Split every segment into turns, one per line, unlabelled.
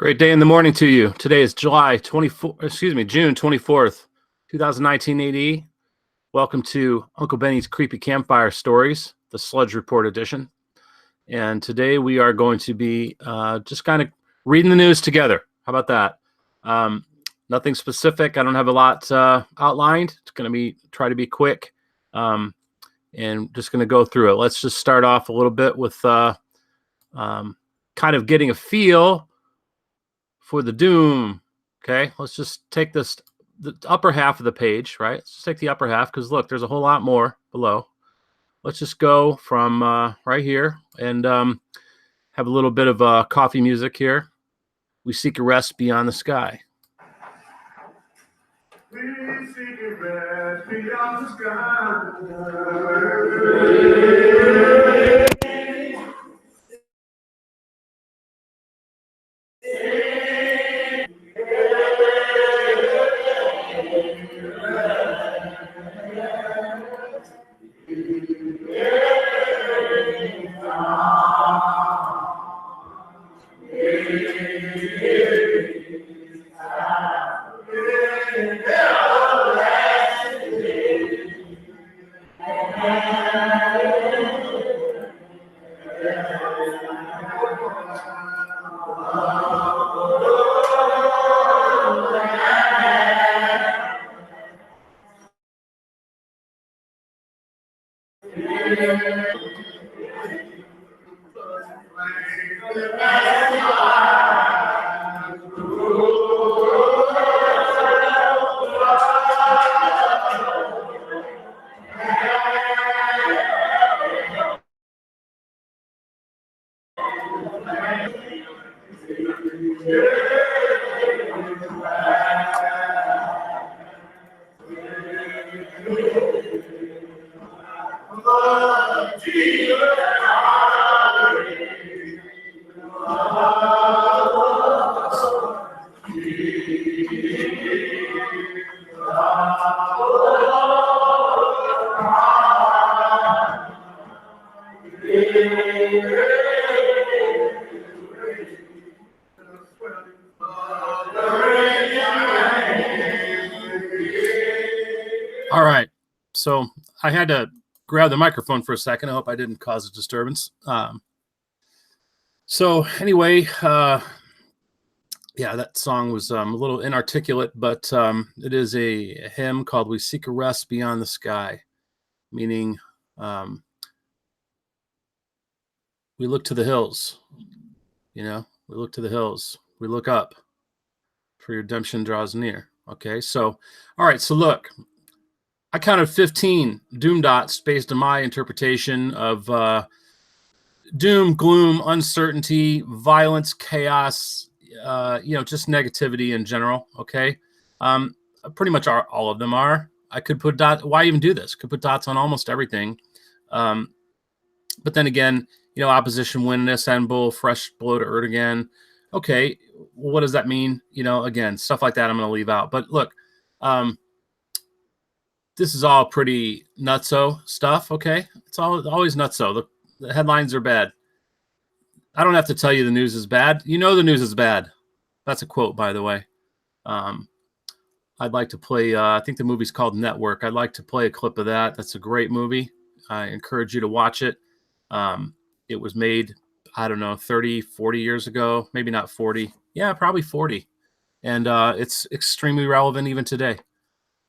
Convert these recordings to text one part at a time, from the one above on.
Great day in the morning to you. Today is June 24th, 2019 AD. Welcome to Uncle Benny's Creepy Campfire Stories, the Sludge Report edition. And today we are going to be just kind of reading the news together. How about that? Nothing specific. I don't have a lot outlined. It's going to be try to be quick and just going to go through it. Let's just start off a little bit with kind of getting a feel for the doom. Okay, let's just take the upper half of the page, right? Let's just take the upper half because look, there's a whole lot more below. Let's just go from right here and have a little bit of coffee music here. We seek a rest beyond the sky. We seek a rest beyond the sky. All right, so I had to grab the microphone for a second. I hope I didn't cause a disturbance. So anyway, yeah, that song was a little inarticulate, but it is a hymn called "We Seek a Rest Beyond the Sky," meaning we look to the hills. You know, we look to the hills. We look up, for redemption draws near. Okay, so all right, so look. I counted 15 doom dots based on my interpretation of doom, gloom, uncertainty, violence, chaos, just negativity in general. Okay. Pretty much all of them are. I could put dots. Why even do this? Could put dots on almost everything. But then again, opposition, witness, and bull, fresh blow to earth again. Okay. Well, what does that mean? Again, stuff like that I'm going to leave out. But look, this is all pretty nutso stuff, okay? It's always nutso. The headlines are bad. I don't have to tell you the news is bad. You know the news is bad. That's a quote, by the way. I'd like to play, I think the movie's called Network. I'd like to play a clip of that. That's a great movie. I encourage you to watch it. It was made, I don't know, 30, 40 years ago. Maybe not 40. Yeah, probably 40. And it's extremely relevant even today.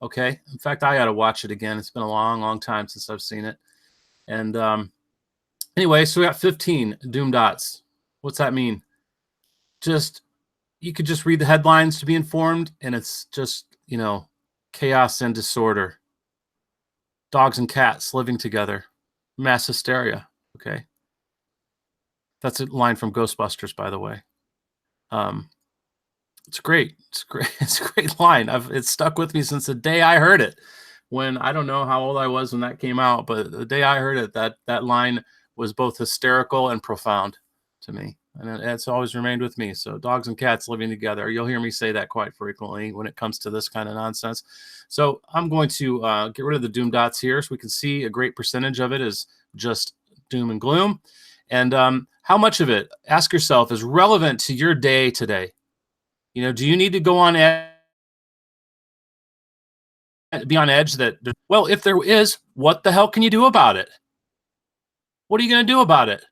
Okay. In fact, I got to watch it again. It's been a long, long time since I've seen it. And anyway, so we got 15 doom dots. What's that mean? You could just read the headlines to be informed, and it's just, chaos and disorder. Dogs and cats living together. Mass hysteria. Okay. That's a line from Ghostbusters, by the way. It's great. It's great. It's a great line. It's stuck with me since the day I heard it. When I don't know how old I was when that came out, but the day I heard it, that line was both hysterical and profound to me, and it's always remained with me. So dogs and cats living together. You'll hear me say that quite frequently when it comes to this kind of nonsense. So I'm going to get rid of the doom dots here, so we can see a great percentage of it is just doom and gloom. And how much of it, ask yourself, is relevant to your day today? You know, do you need to go on be on edge that, well, if there is, what the hell can you do about it? What are you going to do about it?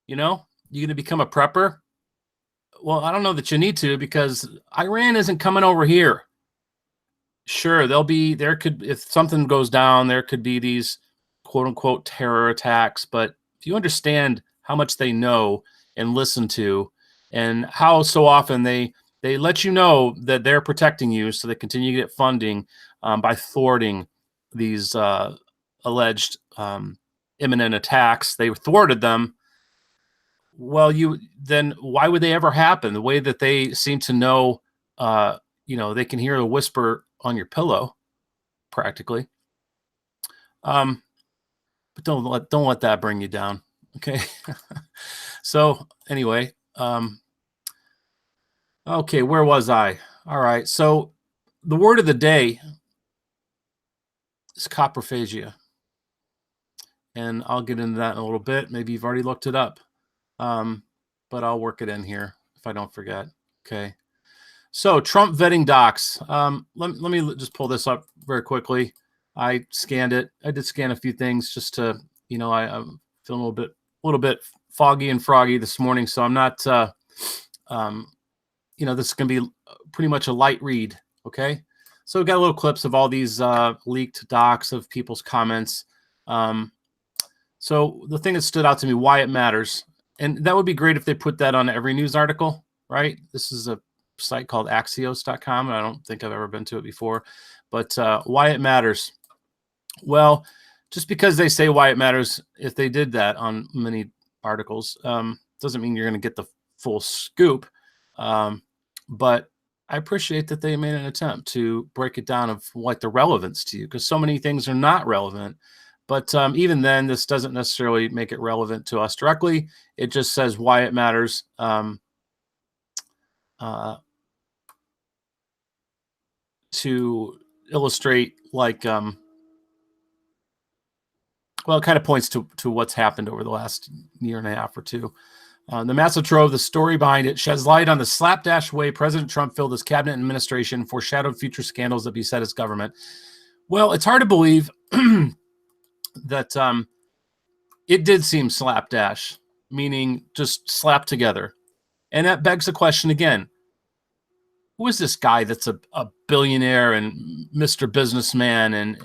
You know, you going to become a prepper? Well, I don't know that you need to, because Iran isn't coming over here. Sure, there could, if something goes down, there could be these quote unquote terror attacks. But if you understand how much they know and listen to, and how so often they let you know that they're protecting you, so they continue to get funding by thwarting these alleged imminent attacks. They thwarted them. Well, then why would they ever happen? The way that they seem to know, they can hear a whisper on your pillow, practically. But don't let that bring you down. Okay. So anyway, okay, where was I? All right. So the word of the day is coprophagia. And I'll get into that in a little bit. Maybe you've already looked it up. But I'll work it in here if I don't forget. Okay. So Trump vetting docs. Let me just pull this up very quickly. I scanned it. I did scan a few things just to, I'm feeling a little bit foggy and froggy this morning. So I'm not, this is going to be pretty much a light read. Okay. So we've got little clips of all these leaked docs of people's comments. So the thing that stood out to me, why it matters, and that would be great if they put that on every news article, right? This is a site called Axios.com, and I don't think I've ever been to it before. But why it matters. Well, just because they say why it matters, if they did that on many articles, doesn't mean you're going to get the full scoop. But I appreciate that they made an attempt to break it down of like the relevance to you, because so many things are not relevant. But even then, this doesn't necessarily make it relevant to us directly. It just says why it matters. To illustrate, like, well, it kind of points to what's happened over the last year and a half or two. The massive trove, the story behind it, sheds light on the slapdash way President Trump filled his cabinet and administration, foreshadowed future scandals that beset his government. Well, it's hard to believe that it did seem slapdash, meaning just slapped together. And that begs the question again. Who is this guy that's a billionaire and Mr. Businessman and,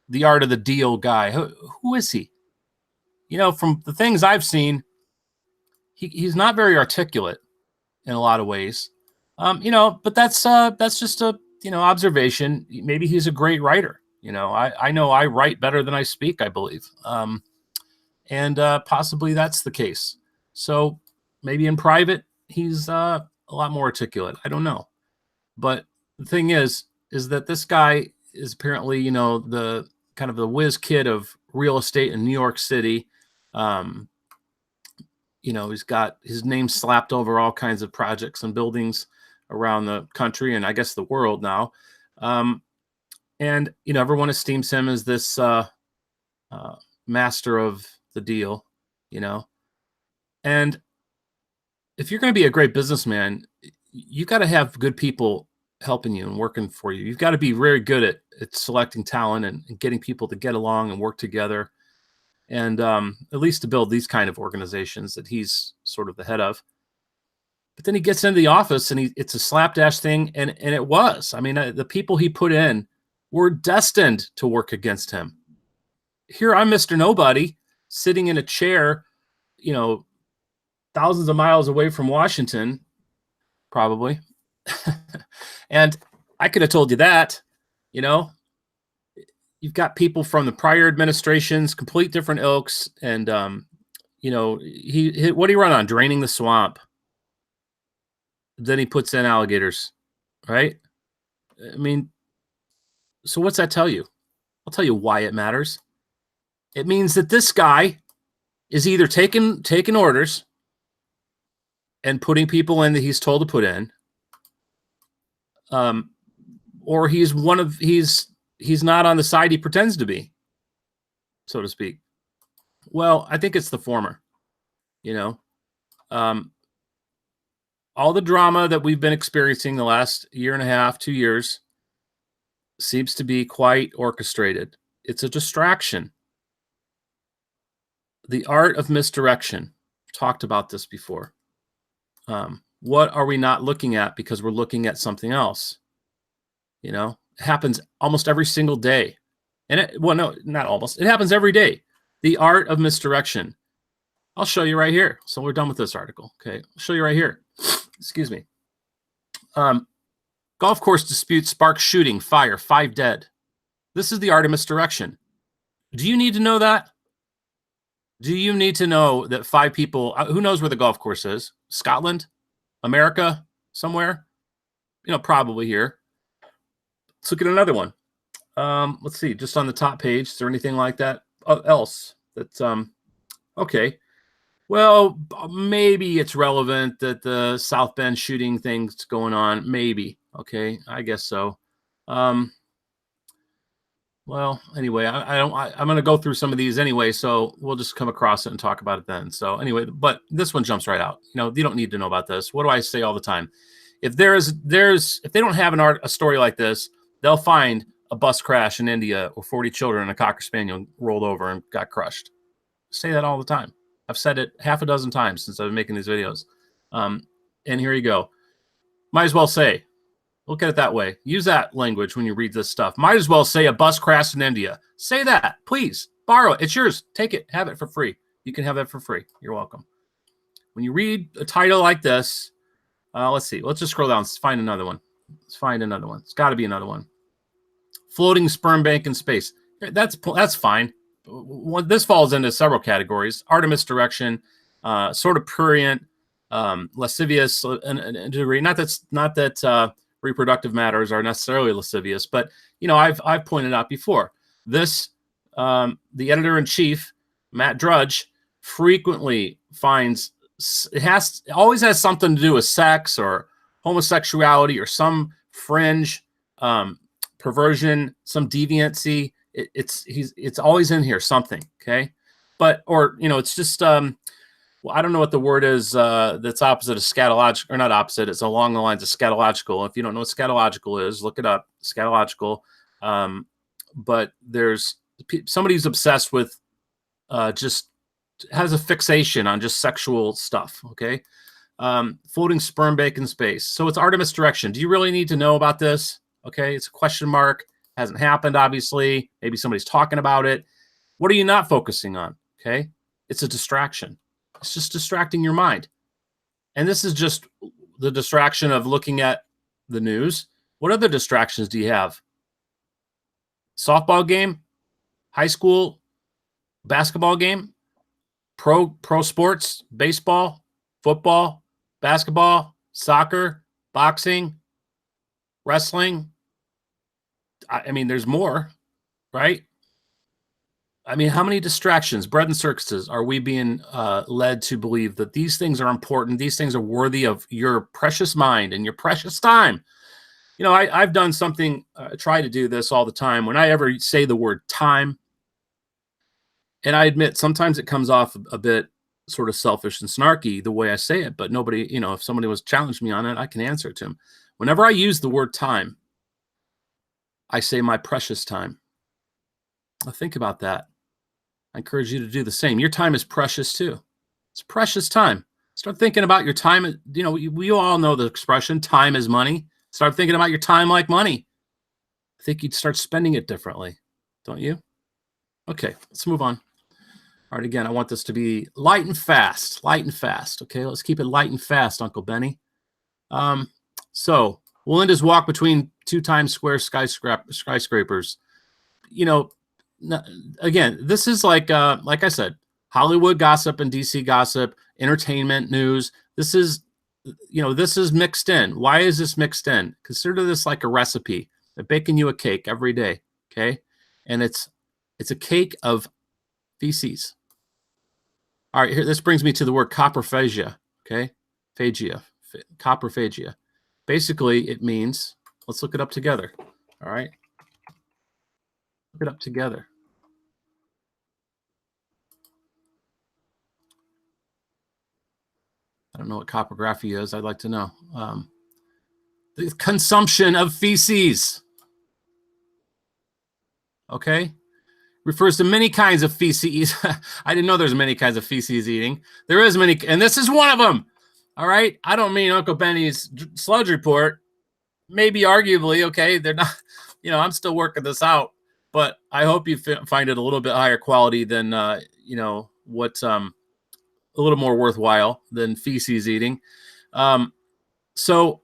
the art of the deal guy? Who is he? From the things I've seen, he's not very articulate in a lot of ways. But that's just a, observation. Maybe he's a great writer. I know I write better than I speak, I believe. And possibly that's the case. So maybe in private, he's a lot more articulate. I don't know. But the thing is that this guy is apparently, the kind of the whiz kid of real estate in New York City. He's got his name slapped over all kinds of projects and buildings around the country and I guess the world now. And, everyone esteems him as this master of the deal, And if you're going to be a great businessman, you got to have good people helping you and working for you. You've got to be very good at selecting talent and getting people to get along and work together. And at least to build these kind of organizations that he's sort of the head of. But then he gets into the office and it's a slapdash thing. And it was. I mean, the people he put in were destined to work against him. Here I'm Mr. Nobody sitting in a chair, thousands of miles away from Washington, probably. And I could have told you that, you've got people from the prior administrations, complete different ilks. And, what do you run on? Draining the swamp. Then he puts in alligators, right? I mean, so what's that tell you? I'll tell you why it matters. It means that this guy is either taking orders and putting people in that he's told to put in, or he's not on the side he pretends to be, so to speak. Well, I think it's the former. all the drama that we've been experiencing the last year and a half, 2 years, seems to be quite orchestrated. It's a distraction. The art of misdirection. Talked about this before. What are we not looking at because we're looking at something else? You know, it happens almost every single day. And well, no, not almost. It happens every day. The art of misdirection. I'll show you right here. So we're done with this article. Okay, I'll show you right here. Excuse me. Golf course dispute sparks shooting, fire, 5 dead. This is the art of misdirection. Do you need to know that? Do you need to know that 5 people, who knows where the golf course is? Scotland? America? Somewhere? You know, probably here. Let's look at another one. Let's see, just on the top page, is there anything like that else? That's, okay. Well, maybe it's relevant that the South Bend shooting thing's going on. Maybe. Okay, I guess so. Well, anyway, I'm going to go through some of these anyway, so we'll just come across it and talk about it then. So anyway, but this one jumps right out. You know, you don't need to know about this. What do I say all the time? If if they don't have a story like this, they'll find a bus crash in India where 40 children and a Cocker Spaniel rolled over and got crushed. I say that all the time. I've said it half a dozen times since I've been making these videos. And here you go. Might as well say, look at it that way. Use that language when you read this stuff. Might as well say a bus crash in India. Say that, please. Borrow it. It's yours. Take it. Have it for free. You can have that for free. You're welcome. When you read a title like this, let's see. Let's just scroll down. Let's find another one. Let's find another one. It's got to be another one. Floating sperm bank in space. That's fine. This falls into several categories: art of misdirection, sort of prurient, lascivious, and degree. Not that reproductive matters are necessarily lascivious, but you know, I've pointed out before this. The editor-in-chief, Matt Drudge, frequently finds it always has something to do with sex or homosexuality or some fringe perversion, some deviancy. It's always in here, something, okay? But, or, you know, it's just, well, I don't know what the word is that's opposite of scatological, or not opposite, it's along the lines of scatological. If you don't know what scatological is, look it up, scatological. But there's, somebody's obsessed with just, has a fixation on just sexual stuff, okay? Floating sperm bank in space. So it's art of misdirection. Do you really need to know about this? Okay, it's a question mark. Hasn't happened, obviously. Maybe somebody's talking about it. What are you not focusing on? Okay, it's a distraction. It's just distracting your mind. And this is just the distraction of looking at the news. What other distractions do you have? Softball game, high school basketball game, pro sports, baseball, football, basketball, soccer, boxing, wrestling. I mean, there's more, right? I mean, how many distractions, bread and circuses, are we being led to believe that these things are important? These things are worthy of your precious mind and your precious time. You know, I've done something, try to do this all the time. When I ever say the word time, and I admit sometimes it comes off a bit sort of selfish and snarky the way I say it, but nobody, you know, if somebody was challenged me on it, I can answer it to them. Whenever I use the word time, I say my precious time. Now think about that. I encourage you to do the same. Your time is precious too. It's precious time. Start thinking about your time. You know, we all know the expression, time is money. Start thinking about your time like money. I think you'd start spending it differently, don't you? Okay, let's move on. All right, again, I want this to be light and fast. Light and fast. Okay, let's keep it light and fast, Uncle Benny. So we'll end his walk between 2 Times Square skyscrapers. You know, again, this is like I said, Hollywood gossip and DC gossip, entertainment news. This is, you know, this is mixed in. Why is this mixed in? Consider this like a recipe. They're baking you a cake every day, okay? And it's a cake of feces. All right, here, this brings me to the word coprophagia, okay? Coprophagia. Basically, it means, let's look it up together, all right? Look it up together. I don't know what Coprophagia is. I'd like to know. The consumption of feces. Okay. Refers to many kinds of feces. I didn't know there's many kinds of feces eating. There is many, and this is one of them. All right. I don't mean Uncle Benny's sludge report. Maybe arguably, okay, they're not, I'm still working this out, but I hope you find it a little bit higher quality than, what's a little more worthwhile than feces eating. So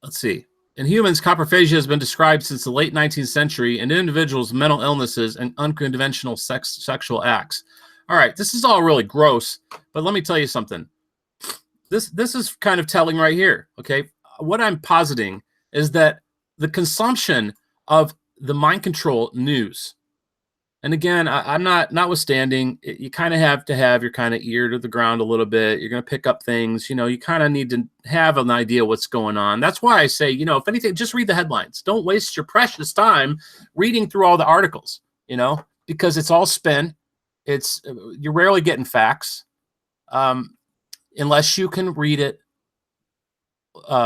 let's see. In humans, coprophagia has been described since the late 19th century in individuals' mental illnesses and unconventional sexual acts. All right, this is all really gross, but let me tell you something. This is kind of telling right here, okay? What I'm positing is that the consumption of the mind control news, and again, I'm notwithstanding, you kind of have to have your kind of ear to the ground a little bit. You're going to pick up things, you kind of need to have an idea what's going on. That's why I say, if anything, just read the headlines. Don't waste your precious time reading through all the articles, because it's all spin. You're rarely getting facts. Unless you can read it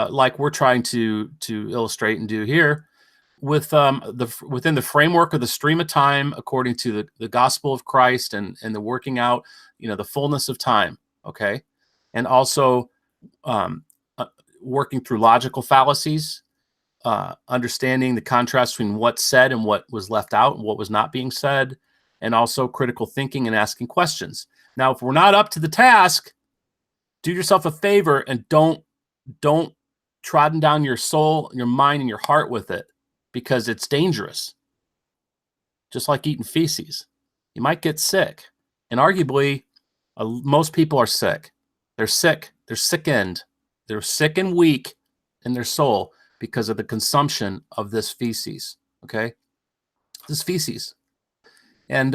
like we're trying to illustrate and do here with within the framework of the stream of time according to the gospel of Christ and the working out, the fullness of time, okay? And also working through logical fallacies, understanding the contrast between what's said and what was left out and what was not being said, and also critical thinking and asking questions. Now, if we're not up to the task, do yourself a favor and don't trodden down your soul, your mind, and your heart with it, because it's dangerous. Just like eating feces. You might get sick. And arguably, most people are sick. They're sick. They're sickened. They're sick and weak in their soul because of the consumption of this feces. Okay? This feces. And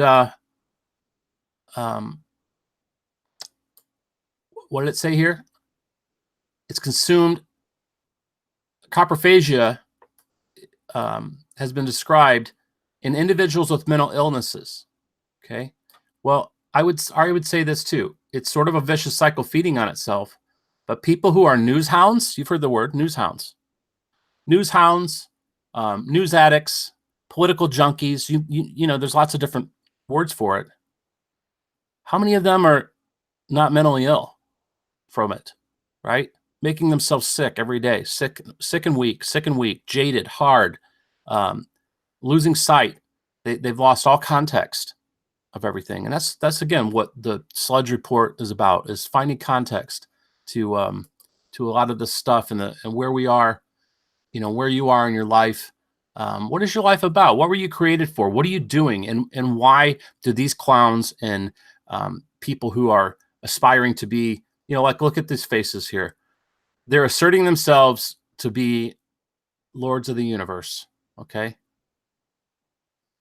what did it say here? It's consumed. Coprophagia has been described in individuals with mental illnesses. Okay. Well, I would say this too. It's sort of a vicious cycle feeding on itself. But people who are news hounds, you've heard the word news hounds, news addicts, political junkies. There's lots of different words for it. How many of them are not mentally ill from it, right? Making themselves sick every day, sick and weak, jaded, hard, losing sight. They've lost all context of everything. And that's again, what the Sludge report is about, is finding context to a lot of this stuff and where we are, where you are in your life. What is your life about? What were you created for? What are you doing? And why do these clowns and people who are aspiring to be, like, look at these faces here. They're asserting themselves to be lords of the universe, okay?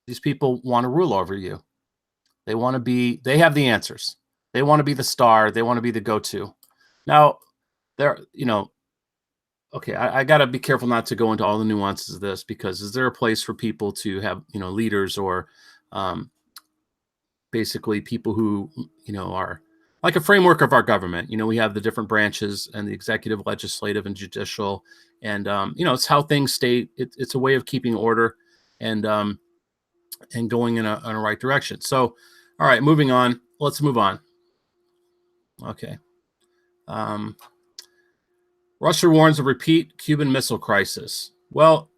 These people want to rule over you. They have the answers. They want to be the star. They want to be the go-to. Now, okay, I got to be careful not to go into all the nuances of this, because is there a place for people to have, leaders or basically people who, are like a framework of our government? We have the different branches and the executive, legislative, and judicial. And, it's how things stay. It's a way of keeping order and going in a right direction. So, all right, moving on. Let's move on. Okay. Russia warns of repeat Cuban Missile Crisis. Well,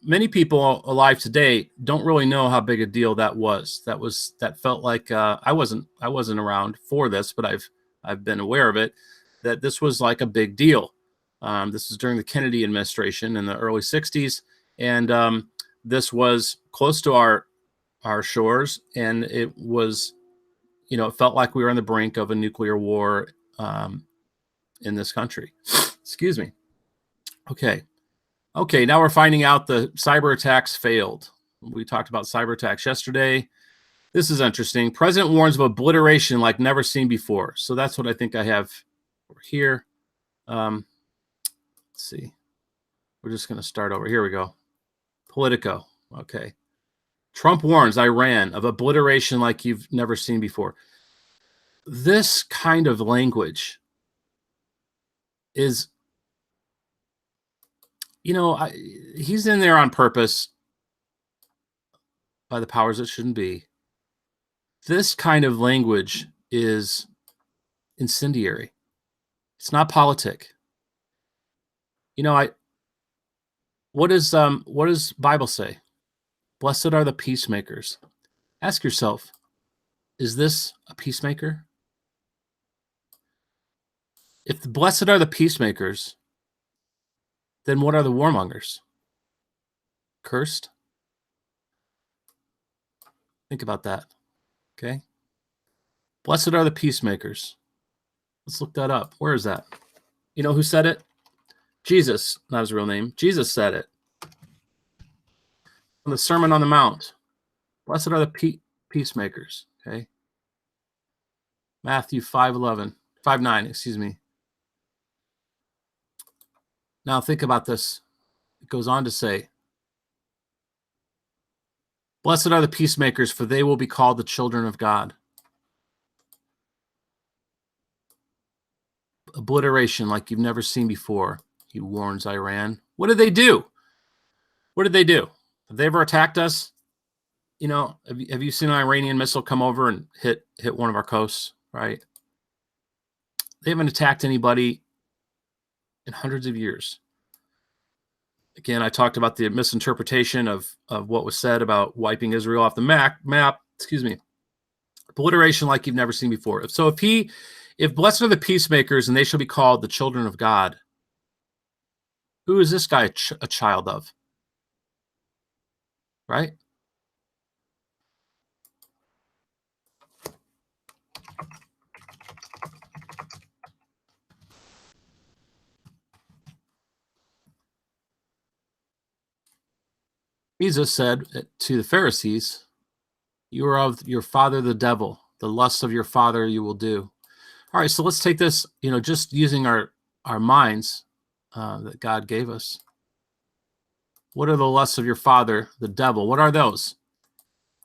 many people alive today don't really know how big a deal that was. That felt like I wasn't around for this, but I've been aware of it, that this was like a big deal. This was during the Kennedy administration in the early 60s, and this was close to our shores, and it was, it felt like we were on the brink of a nuclear war in this country. Excuse me. Okay, now we're finding out the cyber attacks failed. We talked about cyber attacks yesterday. This is interesting. President warns of obliteration like never seen before. So that's what I think I have over here. Let's see. We're just going to start over. Here we go. Politico. Okay. Trump warns Iran of obliteration like you've never seen before. this kind of language is, he's in there on purpose by the powers that shouldn't be. This kind of language is incendiary. It's not politic. What does Bible say? Blessed are the peacemakers. Ask yourself, is this a peacemaker? If the blessed are the peacemakers, then what are the warmongers? Cursed? Think about that. Okay. Blessed are the peacemakers. Let's look that up. Where is that? You know who said it? Jesus, not his real name. Jesus said it on the Sermon on the Mount. Blessed are the peacemakers. Okay. Matthew 5:9, excuse me. Now think about this. It goes on to say, blessed are the peacemakers, for they will be called the children of God. Obliteration like you've never seen before. He warns Iran. What did they do? What did they do? Have they ever attacked us? Have you seen an Iranian missile come over and hit one of our coasts, right? They haven't attacked anybody in hundreds of years. Again, I talked about the misinterpretation of what was said about wiping Israel off the map. Excuse me. Obliteration like you've never seen before. So if blessed are the peacemakers and they shall be called the children of God, who is this guy a child of? Right? Jesus said to the Pharisees, you are of your father the devil. The lusts of your father you will do. All right, so let's take this, just using our minds that God gave us. What are the lusts of your father, the devil? What are those?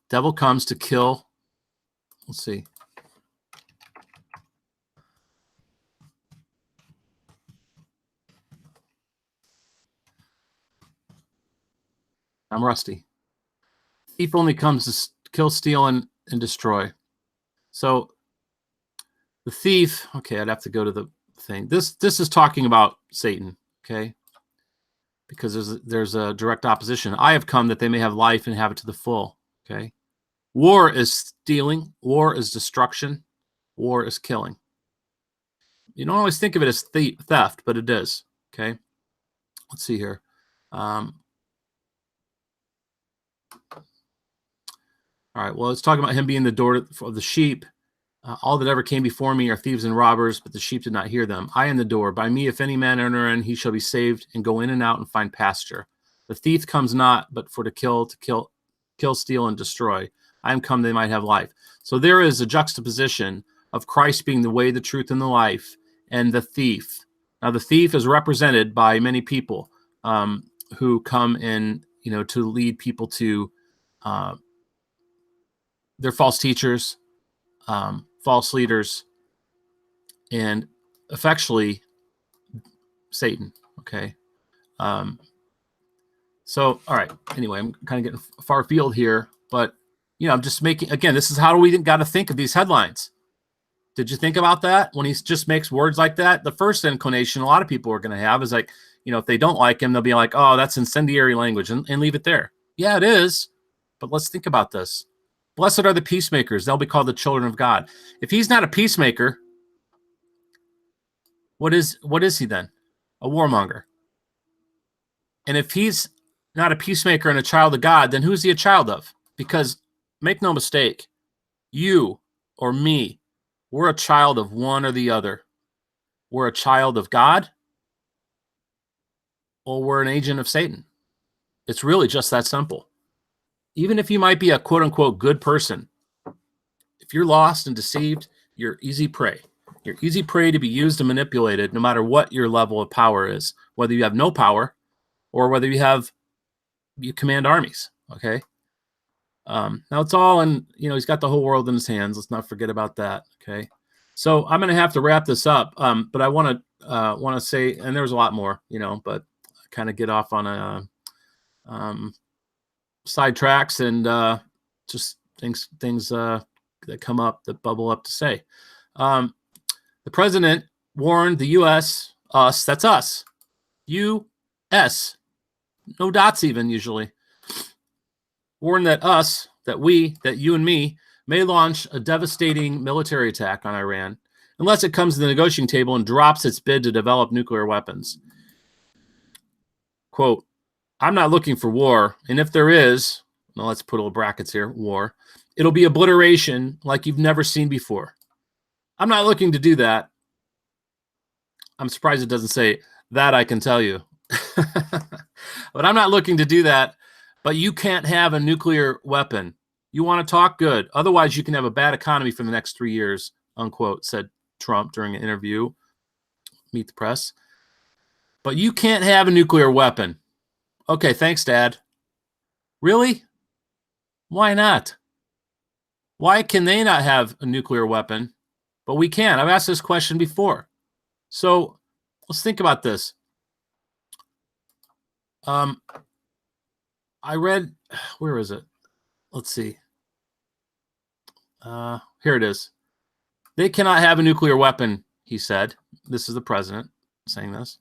Devil comes to kill. Let's see. I'm rusty. Thief only comes to kill, steal, and destroy. So the thief, okay, I'd have to go to the thing. This is talking about Satan, okay? Because there's a direct opposition. I have come that they may have life and have it to the full, okay? War is stealing. War is destruction. War is killing. You don't always think of it as theft, but it is, okay? Let's see here. All right, well, it's talking about him being the door of the sheep. All that ever came before me are thieves and robbers, but the sheep did not hear them. I am the door. By me, if any man enter in, he shall be saved and go in and out and find pasture. The thief comes not, but for to kill, steal, and destroy. I am come that they might have life. So there is a juxtaposition of Christ being the way, the truth, and the life, and the thief. Now, the thief is represented by many people who come in, to lead people to they're false teachers, false leaders, and effectually Satan. Okay. So, all right. Anyway, I'm kind of getting far afield here, but I'm just making, again, this is how we got to think of these headlines. Did you think about that when he just makes words like that? The first inclination a lot of people are going to have is like, if they don't like him, they'll be like, oh, that's incendiary language, and leave it there. Yeah, it is. But let's think about this. Blessed are the peacemakers. They'll be called the children of God. If he's not a peacemaker, what is he then? A warmonger. And if he's not a peacemaker and a child of God, then who's he a child of? Because make no mistake, you or me, we're a child of one or the other. We're a child of God, or we're an agent of Satan. It's really just that simple. Even if you might be a quote unquote good person, if you're lost and deceived, you're easy prey. You're easy prey to be used and manipulated no matter what your level of power is, whether you have no power or whether you command armies. Okay. Now it's all in, he's got the whole world in his hands. Let's not forget about that. Okay. So I'm going to have to wrap this up. But I want to say, and there's a lot more, but kind of get off on a side tracks and just things that come up, that bubble up to say. The president warned the U.S., us, that's us, U.S., no dots even usually, warned that us, that we, that you and me, may launch a devastating military attack on Iran unless it comes to the negotiating table and drops its bid to develop nuclear weapons. Quote, I'm not looking for war, and if there is, well, let's put little brackets here, war, it'll be obliteration like you've never seen before. I'm not looking to do that. I'm surprised it doesn't say that, I can tell you. But I'm not looking to do that. But you can't have a nuclear weapon. You want to talk good. Otherwise, you can have a bad economy for the next 3 years, unquote, said Trump during an interview. Meet the Press. But you can't have a nuclear weapon. Okay, thanks, Dad. Really? Why not? Why can they not have a nuclear weapon, but we can? I've asked this question before. So let's think about this. I read, where is it? Let's see. Here it is. They cannot have a nuclear weapon, he said. This is the president saying this.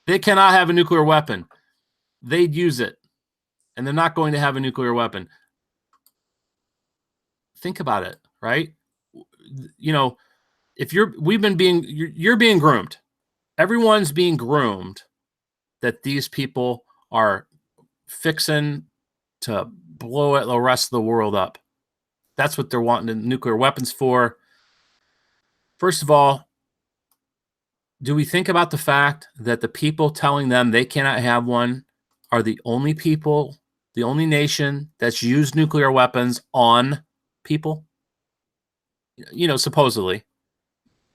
They cannot have a nuclear weapon. They'd use it. And they're not going to have a nuclear weapon. Think about it, right? If you're being groomed. Everyone's being groomed that these people are fixing to blow the rest of the world up. That's what they're wanting the nuclear weapons for. First of all, do we think about the fact that the people telling them they cannot have one are the only people, the only nation that's used nuclear weapons on people? Supposedly.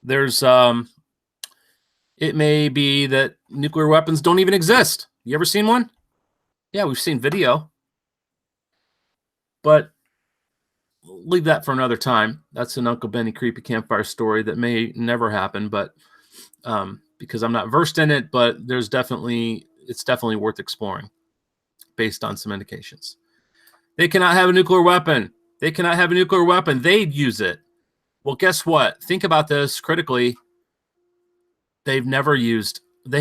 There's it may be that nuclear weapons don't even exist. You ever seen one? Yeah, we've seen video. But leave that for another time. That's an Uncle Benny creepy campfire story that may never happen, but because I'm not versed in it, but it's definitely worth exploring based on some indications. They cannot have a nuclear weapon. They cannot have a nuclear weapon. They'd use it. Well, guess what? Think about this critically. They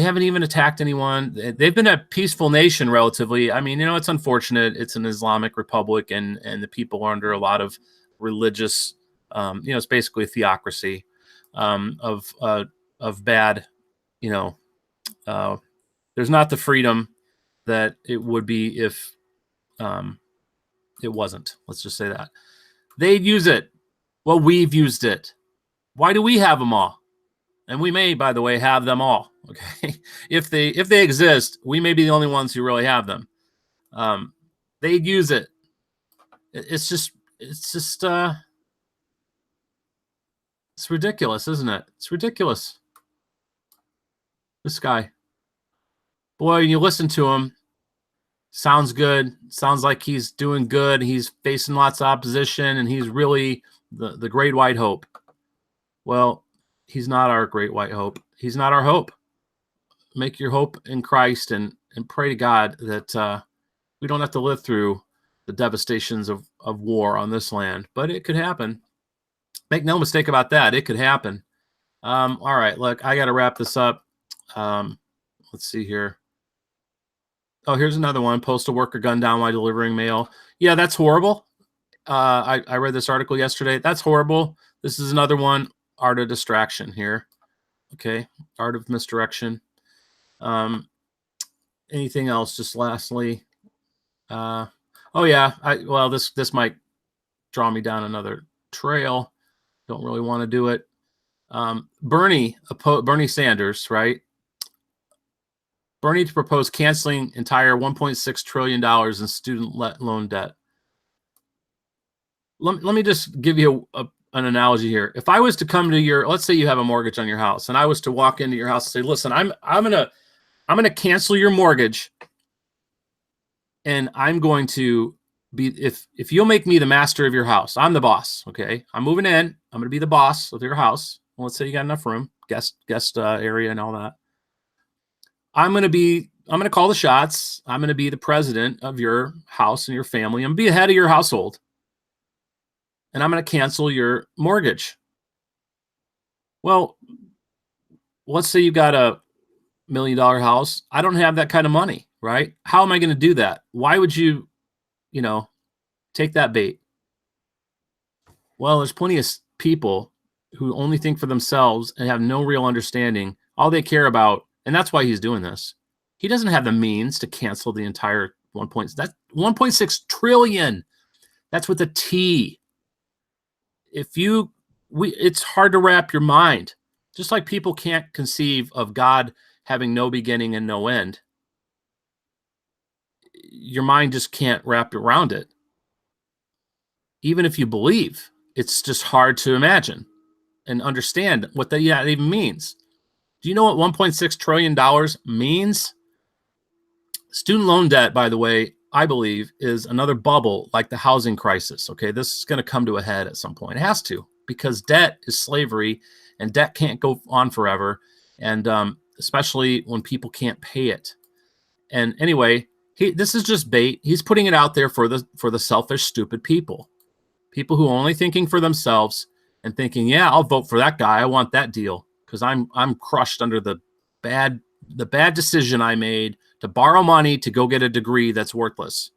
haven't even attacked anyone. They've been a peaceful nation relatively. I mean, it's unfortunate. It's an Islamic republic and the people are under a lot of religious, it's basically a theocracy of bad, there's not the freedom that it would be if it wasn't. Let's just say that. They'd use it. Well, we've used it. Why do we have them all? And we may, by the way, have them all. Okay, if they exist, we may be the only ones who really have them. They'd use it. It's ridiculous, isn't it? It's ridiculous. This guy, boy, you listen to him. Sounds good. Sounds like he's doing good. He's facing lots of opposition, and he's really the great white hope. Well, he's not our great white hope. He's not our hope. Make your hope in Christ and pray to God that we don't have to live through the devastations of war on this land. But it could happen. Make no mistake about that. It could happen. All right, look, I got to wrap this up. Let's see here. Oh, here's another one. Postal worker gunned down while delivering mail. Yeah, that's horrible. I read this article yesterday. That's horrible. This is another one. Art of distraction here. Okay. Art of misdirection. Anything else? Just lastly. Oh yeah. This might draw me down another trail. Don't really want to do it. Bernie Sanders, right? Bernie to propose canceling entire $1.6 trillion in student loan debt. Let me just give you an analogy here. If I was to come to let's say you have a mortgage on your house, and I was to walk into your house and say, listen, I'm gonna cancel your mortgage, and I'm going to be, if you'll make me the master of your house, I'm the boss. Okay, I'm moving in. I'm gonna be the boss of your house. Well, let's say you got enough room, guest area and all that. I'm going to call the shots. I'm going to be the president of your house and your family. I'm going to be the head of your household. And I'm going to cancel your mortgage. Well, let's say you've got a $1 million house. I don't have that kind of money, right? How am I going to do that? Why would you take that bait? Well, there's plenty of people who only think for themselves and have no real understanding. All they care about, and that's why he's doing this. He doesn't have the means to cancel the entire 1.6 trillion. That's with a T. It's hard to wrap your mind. Just like people can't conceive of God having no beginning and no end. Your mind just can't wrap around it. Even if you believe, it's just hard to imagine and understand what that even means. Do you know what $1.6 trillion means? Student loan debt, by the way, I believe is another bubble like the housing crisis. Okay, this is going to come to a head at some point. It has to, because debt is slavery and debt can't go on forever. And especially when people can't pay it. And anyway, this is just bait. He's putting it out there for the selfish, stupid people who are only thinking for themselves and thinking, yeah, I'll vote for that guy. I want that deal because I'm crushed under the bad decision I made to borrow money to go get a degree that's worthless.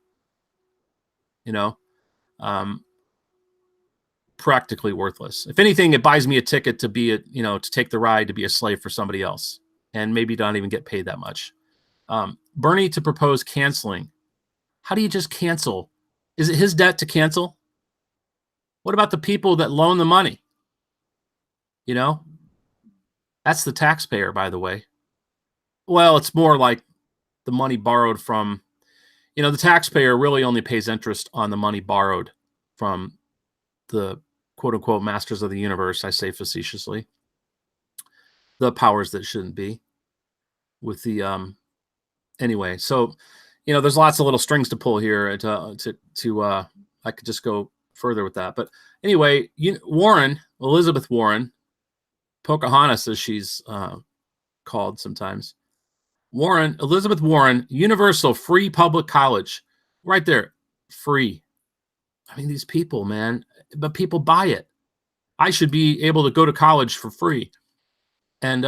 Practically worthless. If anything, it buys me a ticket to be to take the ride to be a slave for somebody else and maybe not even get paid that much. Bernie to propose canceling. How do you just cancel? Is it his debt to cancel? What about the people that loan the money? That's the taxpayer, by the way. Well, it's more like the money borrowed from, the taxpayer really only pays interest on the money borrowed from the quote unquote masters of the universe, I say facetiously, the powers that shouldn't be with the, anyway. So, there's lots of little strings to pull here I could just go further with that. But anyway, Elizabeth Warren, Pocahontas as she's called sometimes, Elizabeth Warren, universal free public college, right there, free. I mean, these people, man, but people buy it. I should be able to go to college for free. And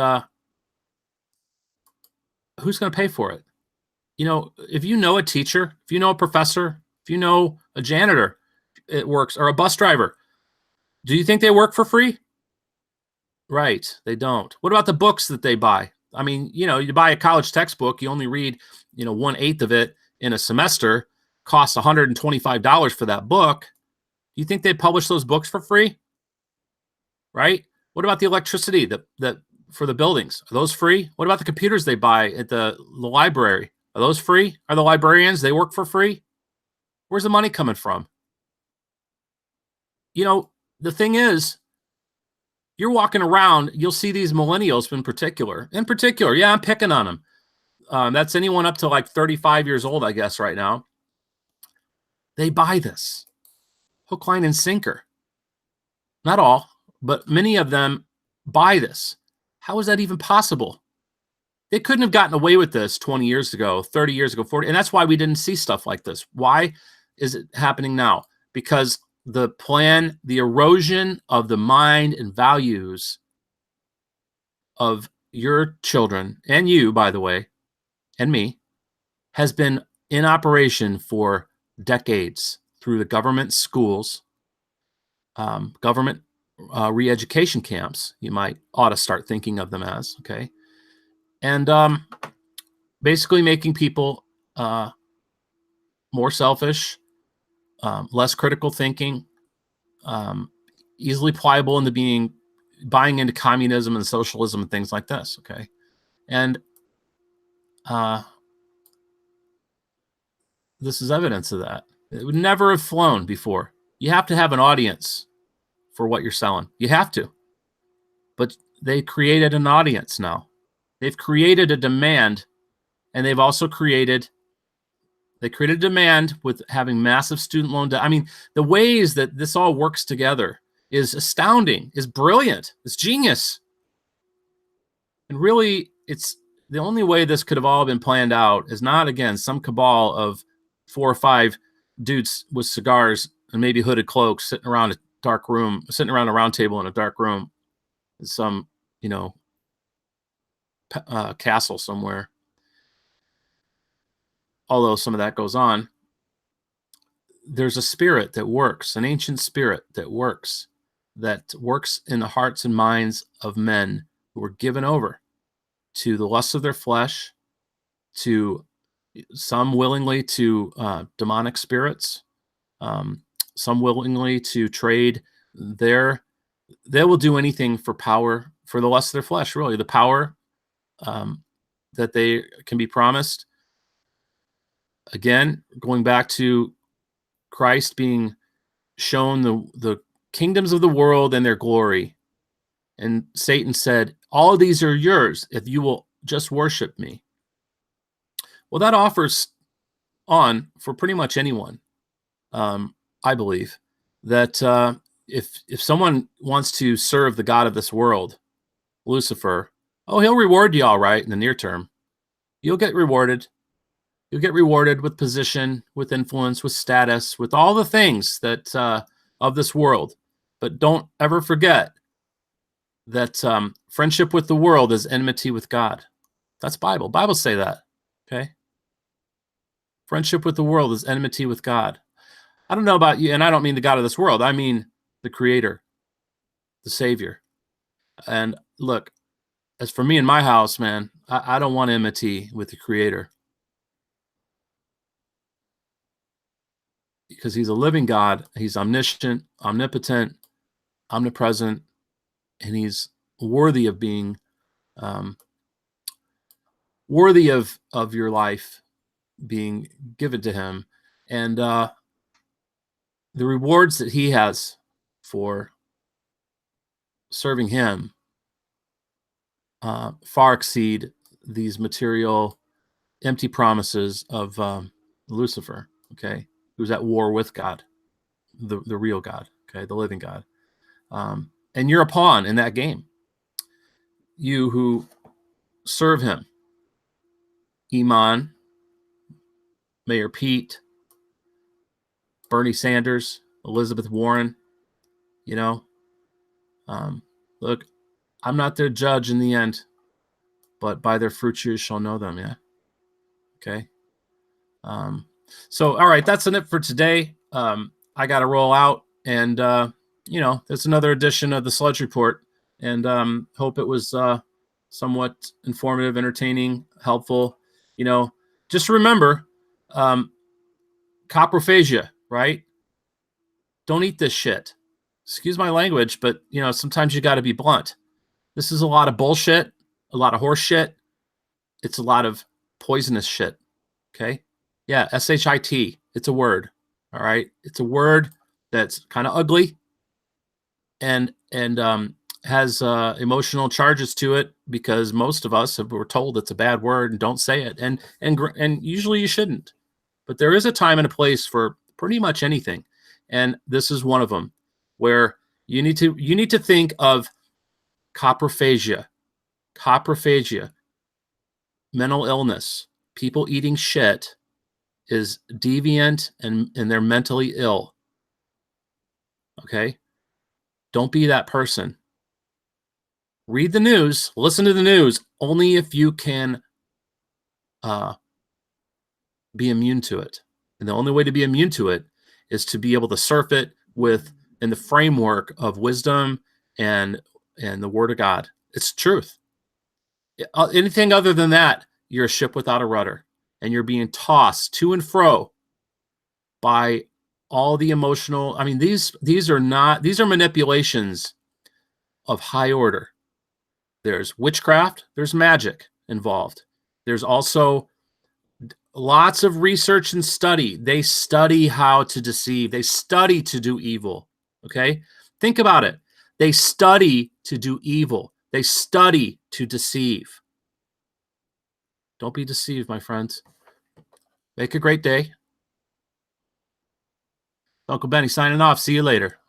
who's going to pay for it? If you know a teacher, if you know a professor, if you know a janitor, it works, or a bus driver, do you think they work for free? Right, they don't. What about the books that they buy? I mean, you buy a college textbook, you only read, 1/8 of it in a semester, costs $125 for that book. Do you think they publish those books for free? Right? What about the electricity that for the buildings? Are those free? What about the computers they buy at the library? Are those free? Are the librarians, they work for free? Where's the money coming from? The thing is, you're walking around, you'll see these millennials in particular. Yeah, I'm picking on them. That's anyone up to like 35 years old, I guess, right now. They buy this hook, line, and sinker. Not all, but many of them buy this. How is that even possible? They couldn't have gotten away with this 20 years ago, 30 years ago, 40. And that's why we didn't see stuff like this. Why is it happening now? Because the erosion of the mind and values of your children, and you, by the way, and me, has been in operation for decades through the government schools, government re-education camps, you ought to start thinking of them as, okay? And basically making people more selfish, less critical thinking, easily pliable into buying into communism and socialism and things like this, okay? And this is evidence of that. It would never have flown before. You have to have an audience for what you're selling. You have to. But they created an audience now. They've created a demand, and they've also created demand with having massive student loan debt. I mean, the ways that this all works together is astounding, is brilliant, is genius. And really, it's the only way this could have all been planned out is not, again, some cabal of 4 or 5 dudes with cigars and maybe hooded cloaks sitting around a dark room, sitting around a round table in a dark room in some, castle somewhere. Although some of that goes on, there's a spirit that works, an ancient spirit that works in the hearts and minds of men who are given over to the lusts of their flesh, to some willingly to demonic spirits, some willingly to trade they will do anything for power, for the lust of their flesh, really, the power that they can be promised. Again, going back to Christ being shown the kingdoms of the world and their glory. And Satan said, all of these are yours if you will just worship me. Well, that offers on for pretty much anyone. I believe that if someone wants to serve the God of this world, Lucifer, he'll reward you all right in the near term. You'll get rewarded. You'll get rewarded with position, with influence, with status, with all the things that of this world. But don't ever forget that friendship with the world is enmity with God. That's Bible. Bible say that. Okay. Friendship with the world is enmity with God. I don't know about you, and I don't mean the God of this world. I mean the Creator, the Savior. And look, as for me and my house, man, I don't want enmity with the Creator. Because he's a living God. He's omniscient, omnipotent, omnipresent, and he's worthy of being worthy of your life being given to him. And the rewards that he has for serving him far exceed these material empty promises of Lucifer, okay, who's at war with God, the real God, okay, the living God. And you're a pawn in that game. You who serve him, Iman, Mayor Pete, Bernie Sanders, Elizabeth Warren, look, I'm not their judge in the end, but by their fruits you shall know them. Yeah. Okay. So, all right, that's it for today. I got to roll out, and that's another edition of the Sludge Report, and hope it was somewhat informative, entertaining, helpful. Just remember, Coprophagia, right? Don't eat this shit. Excuse my language, but sometimes you got to be blunt. This is a lot of bullshit, a lot of horse shit. It's a lot of poisonous shit. Okay. Yeah. SHIT. It's a word. All right. It's a word that's kind of ugly and has emotional charges to it, because most of us were told it's a bad word and don't say it. And usually you shouldn't, but there is a time and a place for pretty much anything. And this is one of them, where you need to think of coprophagia, mental illness, people eating shit is deviant and they're mentally ill. Okay? Don't be that person. Read the news, listen to the news, only if you can be immune to it. And the only way to be immune to it is to be able to surf it in the framework of wisdom and the Word of God. It's truth. Anything other than that, you're a ship without a rudder, and you're being tossed to and fro by all the emotional. I mean, these are manipulations of high order. There's witchcraft, there's magic involved. There's also lots of research and study. They study how to deceive. They study to do evil. Okay? Think about it. They study to do evil. They study to deceive. Don't be deceived, my friends. Make a great day. Uncle Benny signing off. See you later.